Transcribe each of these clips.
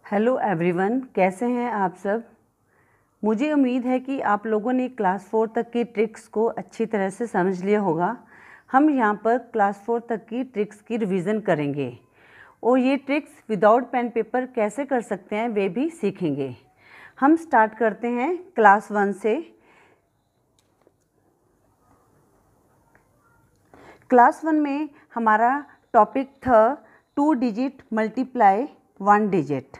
Hello everyone, कैसे हैं आप सब। मुझे उम्मीद है कि आप लोगों ने क्लास 4 तक की ट्रिक्स को अच्छी तरह से समझ लिया होगा। हम यहाँ पर क्लास 4 तक की ट्रिक्स की रिवीजन करेंगे और ये ट्रिक्स विदाउट पेन पेपर कैसे कर सकते हैं वे भी सीखेंगे। हम स्टार्ट करते हैं क्लास 1 से। क्लास 1 में हमारा टॉपिक था 2 डिजिट मल्टीप्लाई 1 डिजिट।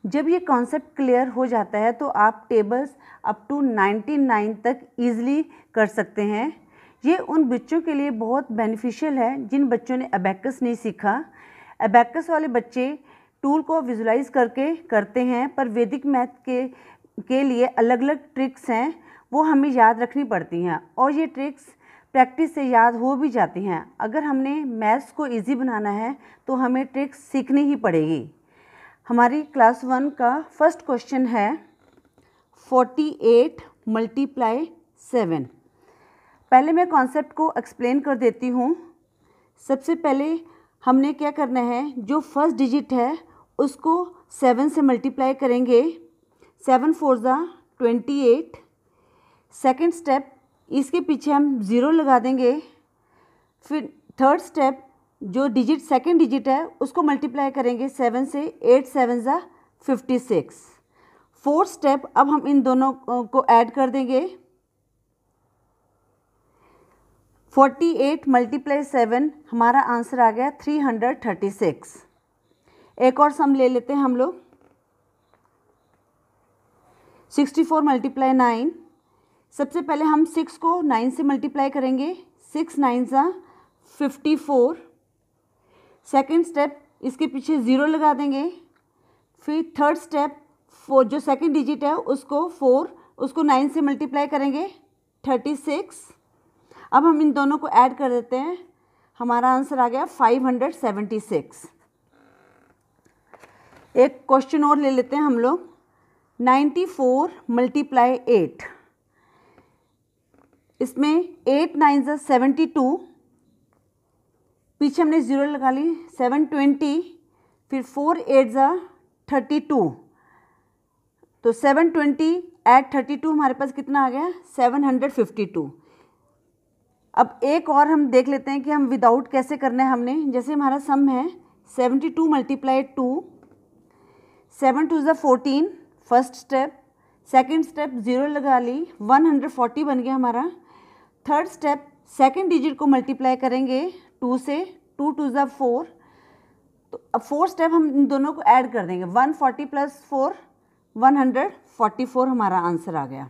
जब ये कॉन्सेप्ट क्लियर हो जाता है तो आप टेबल्स अप टू 99 तक ईज़िली कर सकते हैं। ये उन बच्चों के लिए बहुत बेनिफिशियल है जिन बच्चों ने अबैकस नहीं सीखा। अबैकस वाले बच्चे टूल को विजुलाइज करके करते हैं, पर वैदिक मैथ के लिए अलग अलग ट्रिक्स हैं, वो हमें याद रखनी पड़ती हैं और ये ट्रिक्स प्रैक्टिस से याद हो भी जाती हैं। अगर हमने मैथ्स को ईजी बनाना है तो हमें ट्रिक्स सीखनी ही पड़ेगी। हमारी क्लास 1 का फर्स्ट क्वेश्चन है 48 मल्टीप्लाई 7। पहले मैं कॉन्सेप्ट को एक्सप्लेन कर देती हूँ। सबसे पहले हमने क्या करना है, जो फर्स्ट डिजिट है उसको 7 से मल्टीप्लाई करेंगे। 7 4 ज़ा 28। सेकेंड स्टेप, इसके पीछे हम 0 लगा देंगे। फिर थर्ड स्टेप, जो डिजिट सेकेंड डिजिट है उसको मल्टीप्लाई करेंगे 7 से। 8 7 ज़ा 56। फोर्थ स्टेप, अब हम इन दोनों को ऐड कर देंगे। 48 मल्टीप्लाई 7, हमारा आंसर आ गया 336। एक और सम ले लेते हैं हम लोग। 64 मल्टीप्लाई 9। सबसे पहले हम 6 को 9 से मल्टीप्लाई करेंगे। 6 9 ज़ा 54। सेकेंड स्टेप, इसके पीछे 0 लगा देंगे। फिर थर्ड स्टेप, जो सेकेंड डिजिट है उसको 4, उसको 9 से मल्टीप्लाई करेंगे 36। अब हम इन दोनों को ऐड कर देते हैं, हमारा आंसर आ गया 576। एक क्वेश्चन और ले लेते हैं हम लोग। 94 मल्टीप्लाई 8। इसमें 8 9 ज़ा 72, पीछे हमने 0 लगा ली। 720, फिर 4 8 ज़ा 32, तो 720 ऐड 32 हमारे पास कितना आ गया 752। अब एक और हम देख लेते हैं कि हम विदाउट कैसे करना है हमने। जैसे हमारा सम है 72 मल्टीप्लाई 2। 7 2 ज़ा 14, फर्स्ट स्टेप। सेकेंड स्टेप 0 लगा ली, 140 बन गया हमारा। थर्ड स्टेप, सेकेंड डिजिट को मल्टीप्लाई करेंगे 2 से। 2 2 ज़ा 4, तो अब फोर्थ स्टेप हम इन दोनों को ऐड कर देंगे। 140 प्लस 4 144 हमारा आंसर आ गया।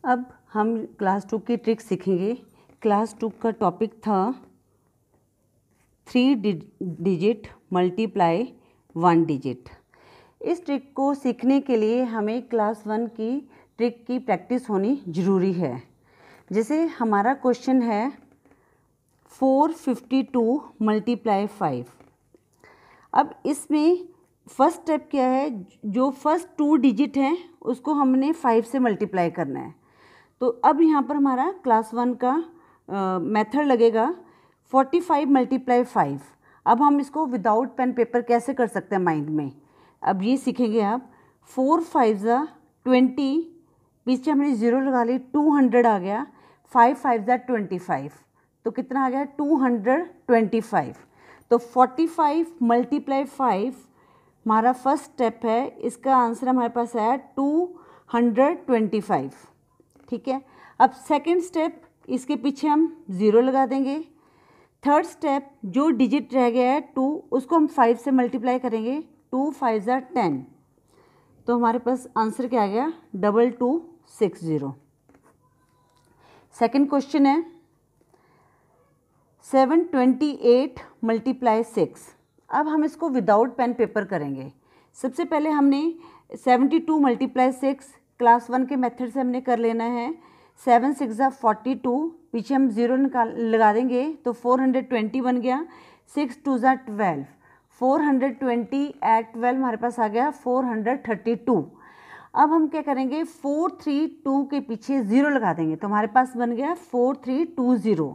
अब हम क्लास 2 की ट्रिक सीखेंगे। क्लास 2 का टॉपिक था 3 डिजिट मल्टीप्लाई 1 डिजिट। इस ट्रिक को सीखने के लिए हमें क्लास 1 की ट्रिक की प्रैक्टिस होनी ज़रूरी है। जैसे हमारा क्वेश्चन है 452 मल्टीप्लाई 5। अब इसमें फर्स्ट स्टेप क्या है, जो फर्स्ट 2 डिजिट हैं उसको हमने 5 से मल्टीप्लाई करना है। तो अब यहाँ पर हमारा क्लास 1 का मेथड लगेगा 45 मल्टीप्लाई 5। अब हम इसको विदाउट पेन पेपर कैसे कर सकते हैं माइंड में, अब ये सीखेंगे आप। 4 5 ज़ा 20, पीछे हमने 0 लगा ली, 200 आ गया। 5 5 ज़ा 25, तो कितना आ गया 225। तो 45 मल्टीप्लाई 5 हमारा फर्स्ट स्टेप है, इसका आंसर हमारे पास है 225। ठीक है। अब सेकंड स्टेप, इसके पीछे हम 0 लगा देंगे। थर्ड स्टेप, जो डिजिट रह गया है 2, उसको हम 5 से मल्टीप्लाई करेंगे। 2 5 ज़ा 10, तो हमारे पास आंसर क्या आ गया 2260। सेकंड क्वेश्चन है 728 मल्टीप्लाई 6। अब हम इसको विदाउट पेन पेपर करेंगे। सबसे पहले हमने 72 मल्टीप्लाई 6 क्लास 1 के मेथड से हमने कर लेना है। 7 6 ज़ा 42, पीछे हम 0 लगा देंगे तो 420 बन गया। 6 2 ज़ा 12, 420 ऐड 12 हमारे पास आ गया 432। अब हम क्या करेंगे, 432 के पीछे 0 लगा देंगे तो हमारे पास बन गया 4320।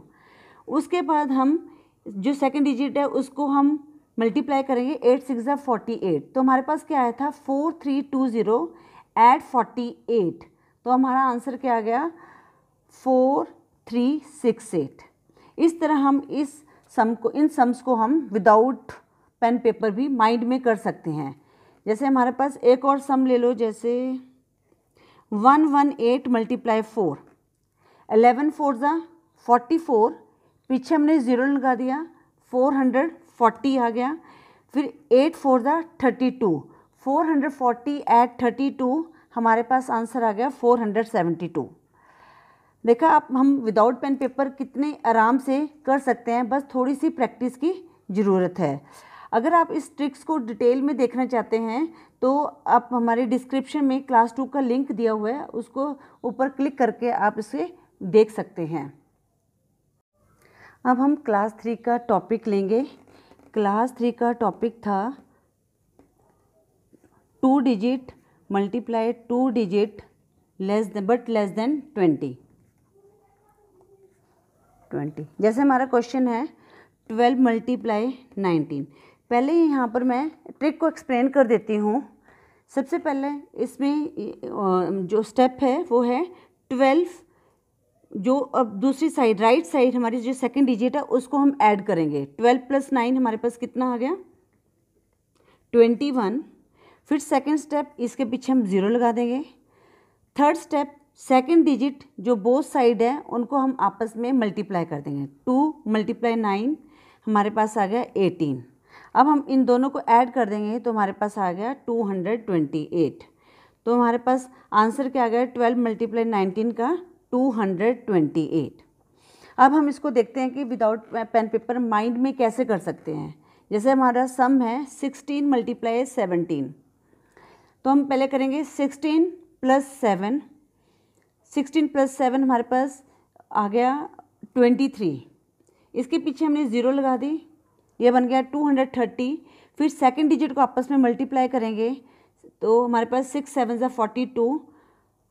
उसके बाद हम जो सेकंड डिजिट है उसको हम मल्टीप्लाई करेंगे 8 6 ज़ा 48, तो हमारे पास क्या आया था 4320 ऐड 48, तो हमारा आंसर क्या आ गया 4368। इस तरह हम इस सम को, इन सम्स को हम विदाउट पेन पेपर भी माइंड में कर सकते हैं। जैसे हमारे पास एक और सम ले लो, जैसे 118 मल्टीप्लाई 4, 11 4 ज़ा 44, पीछे हमने ज़ीरो लगा दिया 440 आ गया, फिर 8 4 ज़ा 32, 440 ऐड 32, हमारे पास आंसर आ गया 472। देखा आप, हम विदाउट पेन पेपर कितने आराम से कर सकते हैं, बस थोड़ी सी प्रैक्टिस की ज़रूरत है। अगर आप इस ट्रिक्स को डिटेल में देखना चाहते हैं तो आप हमारे डिस्क्रिप्शन में क्लास 2 का लिंक दिया हुआ है, उसको ऊपर क्लिक करके आप इसे देख सकते हैं। अब हम क्लास 3 का टॉपिक लेंगे। क्लास 3 का टॉपिक था 2 digit multiply 2 digit less than 20। जैसे हमारा क्वेश्चन है 12 मल्टीप्लाई 19। पहले यहाँ पर मैं ट्रिक को एक्सप्लेन कर देती हूँ। सबसे पहले इसमें जो स्टेप है वो है 12, जो अब दूसरी साइड राइट साइड हमारी जो सेकंड डिजिट है उसको हम ऐड करेंगे। 12 + 9 हमारे पास कितना आ गया 21। फिर सेकंड स्टेप, इसके पीछे हम 0 लगा देंगे। थर्ड स्टेप, सेकंड डिजिट जो बोथ साइड है उनको हम आपस में मल्टीप्लाई कर देंगे। 2 × 9 हमारे पास आ गया 18। अब हम इन दोनों को ऐड कर देंगे तो हमारे पास आ गया 228। तो हमारे पास आंसर क्या आ गया 12 × 19 का 228। अब हम इसको देखते हैं कि विदाउट पेन पेपर माइंड में कैसे कर सकते हैं। जैसे हमारा सम है 16 × 17, तो हम पहले करेंगे 16 + 7। 16 + 7 हमारे पास आ गया 23। इसके पीछे हमने 0 लगा दी, ये बन गया 230। फिर सेकंड डिजिट को आपस में मल्टीप्लाई करेंगे तो हमारे पास 6 7 ज़ा 42।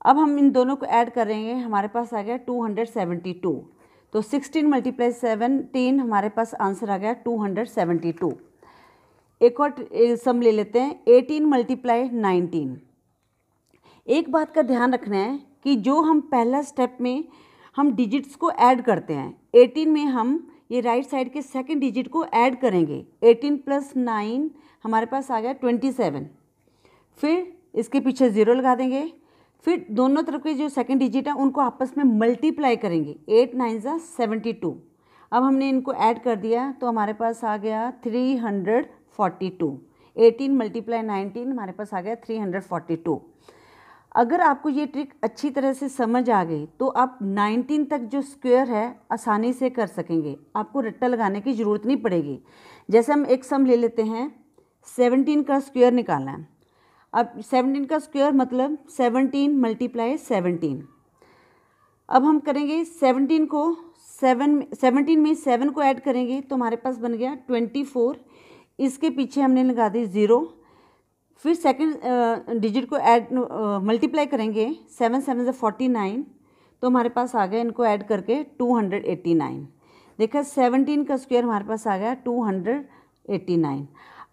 अब हम इन दोनों को ऐड करेंगे, हमारे पास आ गया 272। तो 16 × 17 हमारे पास आंसर आ गया 272। एक और सम ले लेते हैं 18 × 19। एक बात का ध्यान रखना है कि जो हम पहला स्टेप में हम डिजिट्स को ऐड करते हैं, 18 में हम ये राइट साइड के सेकंड डिजिट को ऐड करेंगे। 18 + 9 हमारे पास आ गया 27। फिर इसके पीछे 0 लगा देंगे। फिर दोनों तरफ के जो सेकंड डिजिट है उनको आपस में मल्टीप्लाई करेंगे। 8 9 ज़ा 72। अब हमने इनको ऐड कर दिया तो हमारे पास आ गया 342। 18 × 19 हमारे पास आ गया 342। अगर आपको ये ट्रिक अच्छी तरह से समझ आ गई तो आप 19 तक जो स्क्वायर है आसानी से कर सकेंगे, आपको रट्टा लगाने की ज़रूरत नहीं पड़ेगी। जैसे हम एक सम ले लेते हैं 17 का स्क्वायर निकालना है। अब 17 का स्क्वायर मतलब 17 × 17। अब हम करेंगे 17 को 17 में 7 को ऐड करेंगे तो हमारे पास बन गया 24। इसके पीछे हमने लगा दी 0। फिर सेकंड डिजिट को ऐड मल्टीप्लाई करेंगे 7 7 ज़ा 49, तो हमारे पास आ गया इनको ऐड करके 289। देखा 17 का स्क्वायर हमारे पास आ गया 289।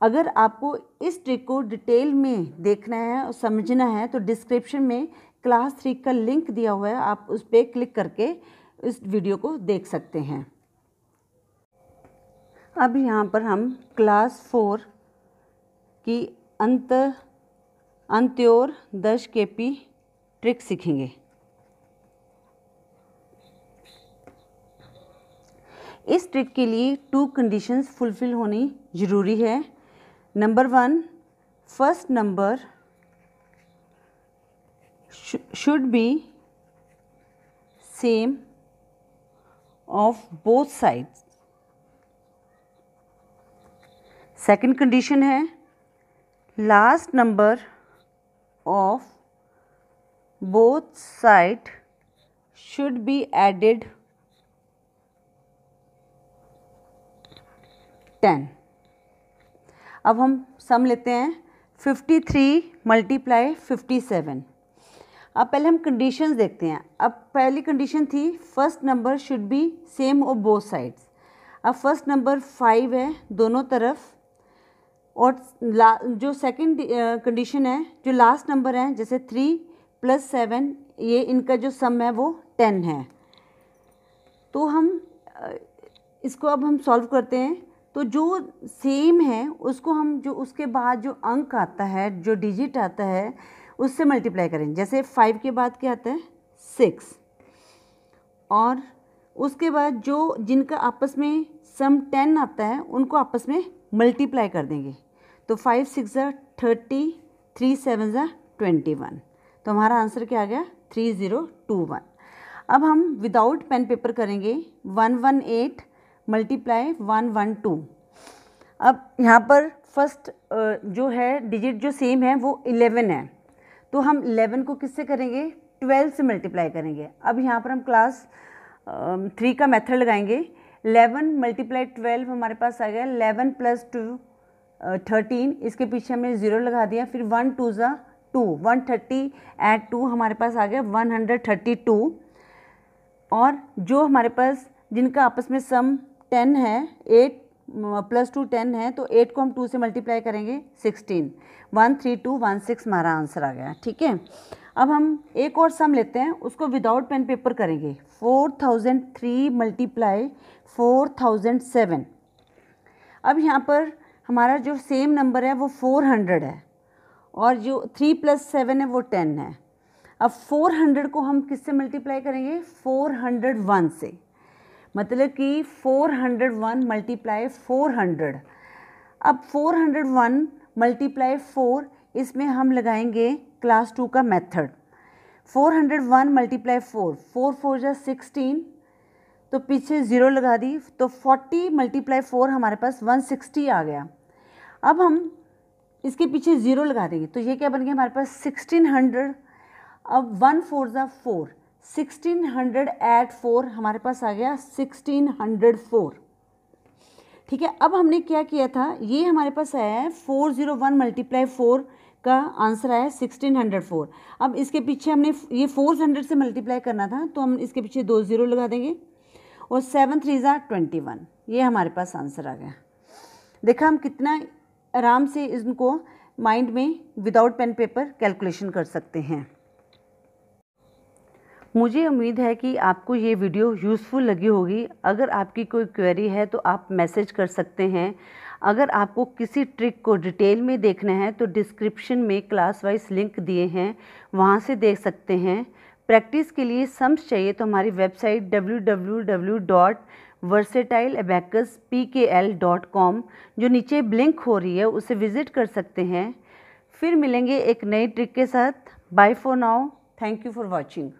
अगर आपको इस ट्रिक को डिटेल में देखना है और समझना है तो डिस्क्रिप्शन में क्लास 3 का लिंक दिया हुआ है, आप उस पर क्लिक करके इस वीडियो को देख सकते हैं। अब यहाँ पर हम क्लास 4 की अंत्योर दश केपी ट्रिक सीखेंगे। इस ट्रिक के लिए 2 कंडीशंस फुलफिल होनी ज़रूरी है। Number 1, first number should be same of both sides. Second condition है last number of both side should be added 10। अब हम सम लेते हैं 53 × 57। अब पहले हम कंडीशंस देखते हैं। अब पहली कंडीशन थी first number should be same of both sides. अब फर्स्ट नंबर 5 है दोनों तरफ, और जो सेकंड कंडीशन है, जो लास्ट नंबर है, जैसे 3 + 7, ये इनका जो सम है वो 10 है। तो हम इसको अब हम सॉल्व करते हैं। तो जो सेम है उसको हम जो उसके बाद जो अंक आता है, जो डिजिट आता है, उससे मल्टीप्लाई करें। जैसे 5 के बाद क्या आता है 6, और उसके बाद जो जिनका आपस में सम 10 आता है उनको आपस में मल्टीप्लाई कर देंगे। तो 5 × 6 = 30, 3 × 7 = 21। तो हमारा आंसर क्या आ गया 3021। अब हम विदाउट पेन पेपर करेंगे। 118 × 112। अब यहाँ पर फर्स्ट जो है डिजिट जो सेम है वो 11 है। तो हम 11 को किससे करेंगे 12 से मल्टीप्लाई करेंगे। अब यहाँ पर हम क्लास 3 का मेथड लगाएंगे। 11 × 12 हमारे पास आ गया 11 + 2 13। इसके पीछे हमने 0 लगा दिया। फिर 1 2 = 2, 130 + 2 हमारे पास आ गया 132। और जो हमारे पास जिनका आपस में सम 10 है, 8 + 2 10 है, तो 8 को हम 2 से मल्टीप्लाई करेंगे 16। 13216 हमारा आंसर आ गया। ठीक है, अब हम एक और सम लेते हैं, उसको विदाउट पेन पेपर करेंगे। 4003 × 4007। अब यहाँ पर हमारा जो सेम नंबर है वो 400 है, और जो 3 + 7 है वो 10 है। अब 400 को हम किससे मल्टीप्लाई करेंगे 401 से। मतलब कि 401 × 400। अब 401 × 4, इसमें हम लगाएंगे क्लास 2 का मेथड। 401 × 4, 4 × 4 = 16, तो पीछे 0 लगा दी। तो 40 × 4 हमारे पास 160 आ गया। अब हम इसके पीछे 0 लगा देंगे, तो ये क्या बन गया हमारे पास 1600। अब 1 4 = 4, 1600 + 4 हमारे पास आ गया 1604। ठीक है, अब हमने क्या किया था, ये हमारे पास आया है 401 × 4 का आंसर आया 1604। अब इसके पीछे हमने ये 400 से मल्टीप्लाई करना था, तो हम इसके पीछे 2 0 लगा देंगे, और 7 3 = 21। ये हमारे पास आंसर आ गया। देखा हम कितना आराम से इनको माइंड में विदाउट पेन पेपर कैलकुलेशन कर सकते हैं। मुझे उम्मीद है कि आपको ये वीडियो यूज़फुल लगी होगी। अगर आपकी कोई क्वेरी है तो आप मैसेज कर सकते हैं। अगर आपको किसी ट्रिक को डिटेल में देखना है तो डिस्क्रिप्शन में क्लास वाइज लिंक दिए हैं, वहाँ से देख सकते हैं। प्रैक्टिस के लिए सम्स चाहिए तो हमारी वेबसाइट www.versatileabacus.pkl.com जो नीचे ब्लिंक हो रही है उसे विज़िट कर सकते हैं। फिर मिलेंगे एक नई ट्रिक के साथ। Bye for now, thank you for watching.